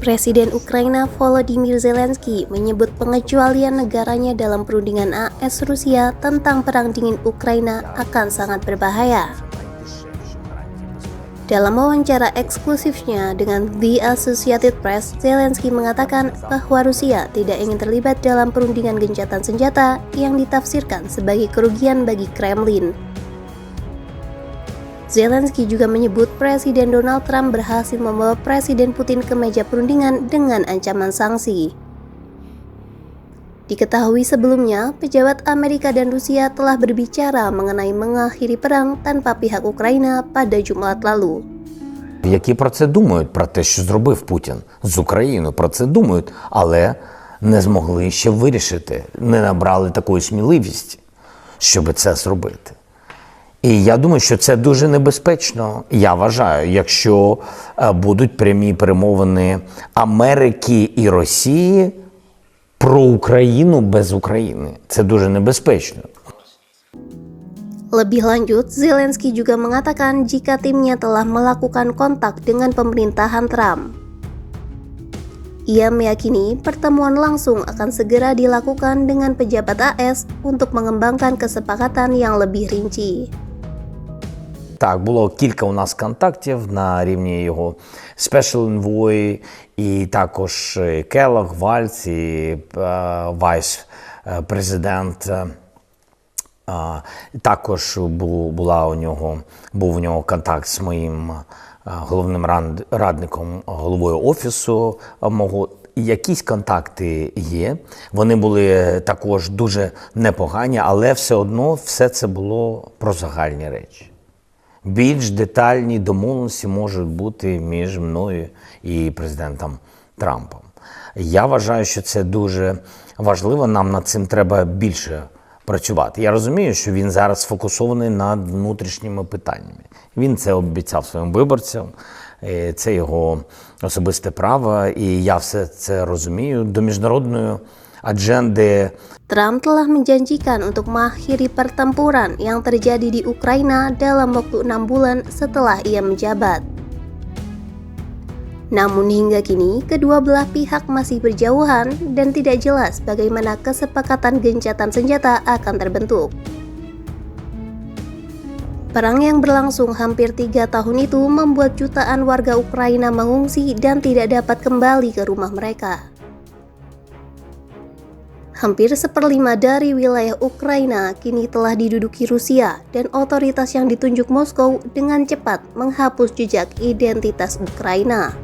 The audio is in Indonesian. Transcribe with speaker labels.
Speaker 1: Presiden Ukraina Volodymyr Zelensky menyebut pengecualian negaranya dalam perundingan AS-Rusia tentang perang dingin Ukraina akan sangat berbahaya. Dalam wawancara eksklusifnya dengan The Associated Press, Zelensky mengatakan bahwa Rusia tidak ingin terlibat dalam perundingan gencatan senjata yang ditafsirkan sebagai kerugian bagi Kremlin. Zelensky juga menyebut Presiden Donald Trump berhasil membawa Presiden Putin ke meja perundingan dengan ancaman sanksi. Diketahui sebelumnya, pejabat Amerika dan Rusia telah berbicara mengenai mengakhiri perang tanpa pihak Ukraina pada Jumat lalu.
Speaker 2: Які про це думають, про те, що зробив Путін з Україною, про це думають, але не змогли ще вирішити, не набрали такої сміливості, щоб це зробити. І я думаю, що це дуже небезпечно, я вважаю, якщо будуть прямі перемовини Америки і Росії про Україну без України. Це дуже небезпечно.
Speaker 1: Lebih lanjut, Zelensky juga mengatakan jika timnya telah melakukan kontak dengan pemerintahan Trump. Ia meyakini pertemuan langsung akan segera dilakukan dengan pejabat AS untuk mengembangkan kesepakatan yang lebih rinci.
Speaker 2: Так, було кілька у нас контактів на рівні його Special Envoy, і також Келлог, Вальц, і вайс-президент. Також був у нього контакт з моїм головним радником, головою офісу мого. Якісь контакти є, вони були також дуже непогані, але все одно все це було про загальні речі. Більш детальні домовленості можуть бути між мною і президентом Трампом. Я вважаю, що це дуже важливо, нам над цим треба більше працювати. Я розумію, що він зараз сфокусований над внутрішніми питаннями. Він це обіцяв своїм виборцям, це його особисте право, і я все це розумію. До міжнародної agendy.
Speaker 1: Trump telah menjanjikan untuk mengakhiri pertempuran yang terjadi di Ukraina dalam waktu 6 bulan setelah ia menjabat. Namun hingga kini, kedua belah pihak masih berjauhan dan tidak jelas bagaimana kesepakatan gencatan senjata akan terbentuk. Perang yang berlangsung hampir 3 tahun itu membuat jutaan warga Ukraina mengungsi dan tidak dapat kembali ke rumah mereka. Hampir 1/5 dari wilayah Ukraina kini telah diduduki Rusia dan otoritas yang ditunjuk Moskow dengan cepat menghapus jejak identitas Ukraina.